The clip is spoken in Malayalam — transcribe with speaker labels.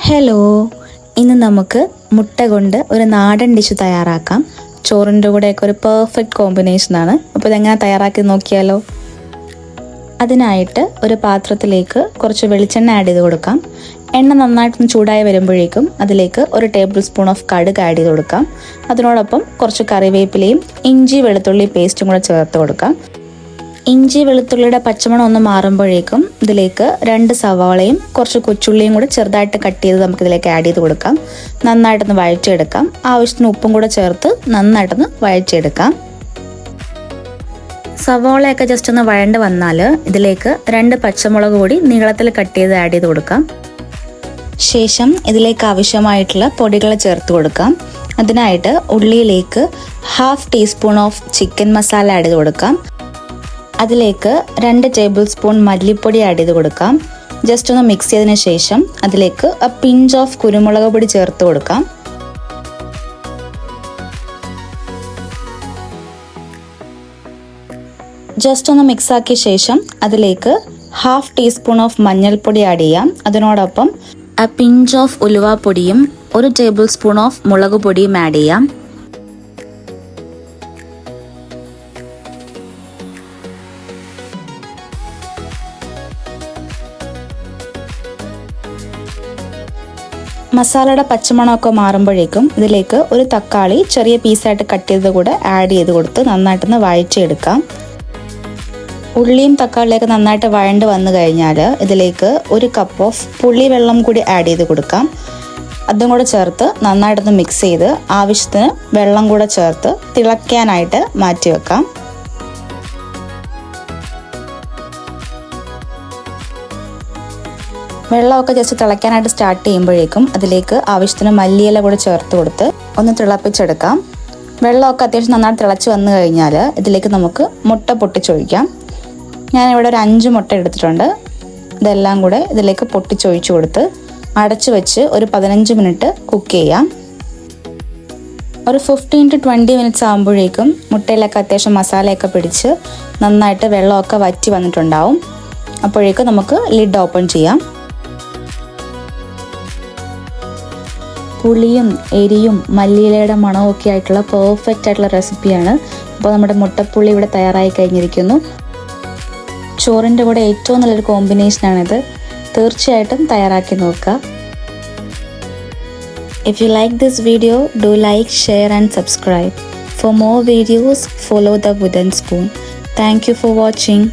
Speaker 1: ഹലോ, ഇന്ന് നമുക്ക് മുട്ട കൊണ്ട് ഒരു നാടൻ ഡിഷ് തയ്യാറാക്കാം. ചോറിൻ്റെ കൂടെയൊക്കെ ഒരു പെർഫെക്റ്റ് കോമ്പിനേഷനാണ്. അപ്പോൾ ഇതെങ്ങനെ തയ്യാറാക്കി നോക്കിയാലോ. അതിനായിട്ട് ഒരു പാത്രത്തിലേക്ക് കുറച്ച് വെളിച്ചെണ്ണ ആഡ് ചെയ്ത് കൊടുക്കാം. എണ്ണ നന്നായിട്ടൊന്ന് ചൂടായി വരുമ്പോഴേക്കും അതിലേക്ക് ഒരു ടേബിൾ സ്പൂൺ ഓഫ് കടുക് ആഡ് ചെയ്ത് കൊടുക്കാം. അതിനോടൊപ്പം കുറച്ച് കറിവേപ്പിലയും ഇഞ്ചി വെളുത്തുള്ളി പേസ്റ്റും കൂടെ ചേർത്ത് കൊടുക്കാം. ഇഞ്ചി വെളുത്തുള്ളിയുടെ പച്ചമണം ഒന്ന് മാറുമ്പോഴേക്കും ഇതിലേക്ക് 2 സവാളയും കുറച്ച് കൊച്ചുള്ളിയും കൂടെ ചെറുതായിട്ട് കട്ട് ചെയ്ത് നമുക്കിതിലേക്ക് ആഡ് ചെയ്ത് കൊടുക്കാം. നന്നായിട്ടൊന്ന് വഴറ്റിയെടുക്കാം. ആവശ്യത്തിന് ഉപ്പും കൂടെ ചേർത്ത് നന്നായിട്ടൊന്ന് വഴറ്റിയെടുക്കാം. സവാളയൊക്കെ ജസ്റ്റ് ഒന്ന് വഴണ്ട് വന്നാൽ ഇതിലേക്ക് 2 പച്ചമുളക് കൂടി നീളത്തിൽ കട്ട് ചെയ്ത് ആഡ് ചെയ്ത് കൊടുക്കാം. ശേഷം ഇതിലേക്ക് ആവശ്യമായിട്ടുള്ള പൊടികൾ ചേർത്ത് കൊടുക്കാം. അതിനായിട്ട് ഉള്ളിയിലേക്ക് 1/2 teaspoon of chicken masala add ചെയ്ത് കൊടുക്കാം. അതിലേക്ക് 2 ടേബിൾ സ്പൂൺ മല്ലിപ്പൊടി ആഡ് ചെയ്ത് കൊടുക്കാം. ജസ്റ്റ് ഒന്ന് മിക്സ് ചെയ്തതിന് ശേഷം അതിലേക്ക് പിഞ്ച് ഓഫ് കുരുമുളക് പൊടി ചേർത്ത് കൊടുക്കാം. ജസ്റ്റ് ഒന്ന് മിക്സ് ആക്കിയ ശേഷം അതിലേക്ക് 1/2 ടീസ്പൂൺ ഓഫ് മഞ്ഞൾപ്പൊടി ആഡ് ചെയ്യാം. അതിനോടൊപ്പം പിഞ്ച് ഓഫ് ഉലുവാപ്പൊടിയും 1 ടേബിൾ സ്പൂൺ ഓഫ് മുളക് പൊടിയും ആഡ് ചെയ്യാം. മസാലയുടെ പച്ചമണമൊക്കെ മാറുമ്പോഴേക്കും ഇതിലേക്ക് ഒരു തക്കാളി ചെറിയ പീസായിട്ട് കട്ട് ചെയ്ത് കൂടെ ആഡ് ചെയ്ത് കൊടുത്ത് നന്നായിട്ടൊന്ന് വഴറ്റിയെടുക്കാം. ഉള്ളിയും തക്കാളിയൊക്കെ നന്നായിട്ട് വഴണ്ട് വന്നു കഴിഞ്ഞാൽ ഇതിലേക്ക് 1 കപ്പ് ഓഫ് പുളിവെള്ളം കൂടി ആഡ് ചെയ്ത് കൊടുക്കാം. അതും കൂടെ ചേർത്ത് നന്നായിട്ടൊന്ന് മിക്സ് ചെയ്ത് ആവശ്യത്തിന് വെള്ളം കൂടെ ചേർത്ത് തിളയ്ക്കാനായിട്ട് മാറ്റി വെക്കാം. വെള്ളമൊക്കെ ജസ്റ്റ് തിളയ്ക്കാനായിട്ട് സ്റ്റാർട്ട് ചെയ്യുമ്പോഴേക്കും അതിലേക്ക് ആവശ്യത്തിന് മല്ലിയില കൂടെ ചേർത്ത് കൊടുത്ത് ഒന്ന് തിളപ്പിച്ചെടുക്കാം. വെള്ളമൊക്കെ അത്യാവശ്യം നന്നായിട്ട് തിളച്ച് വന്നു കഴിഞ്ഞാൽ ഇതിലേക്ക് നമുക്ക് മുട്ട പൊട്ടിച്ചൊഴിക്കാം. ഞാനിവിടെ ഒരു 5 മുട്ട എടുത്തിട്ടുണ്ട്. ഇതെല്ലാം കൂടെ ഇതിലേക്ക് പൊട്ടിച്ചൊഴിച്ച് കൊടുത്ത് അടച്ചു വെച്ച് ഒരു 15 മിനിറ്റ് കുക്ക് ചെയ്യാം. ഒരു 15 to 20 മിനിറ്റ്സ് ആകുമ്പോഴേക്കും മുട്ടയിലൊക്കെ അത്യാവശ്യം മസാലയൊക്കെ പിടിച്ച് നന്നായിട്ട് വെള്ളമൊക്കെ വറ്റി വന്നിട്ടുണ്ടാവും. അപ്പോഴേക്കും നമുക്ക് ലിഡ് ഓപ്പൺ ചെയ്യാം. പുളിയും എരിയും മല്ലിയിലയുടെ മണമൊക്കെ ആയിട്ടുള്ള പെർഫെക്റ്റ് ആയിട്ടുള്ള റെസിപ്പിയാണ്. അപ്പോൾ നമ്മുടെ മുട്ടപ്പുള്ളി ഇവിടെ തയ്യാറായി കഴിഞ്ഞിരിക്കുന്നു. ചോറിൻ്റെ കൂടെ ഏറ്റവും നല്ലൊരു കോമ്പിനേഷനാണിത്. തീർച്ചയായിട്ടും തയ്യാറാക്കി നോക്കുക. If you like this video, do like, share and subscribe. For more videos, follow the wooden spoon. Thank you for watching.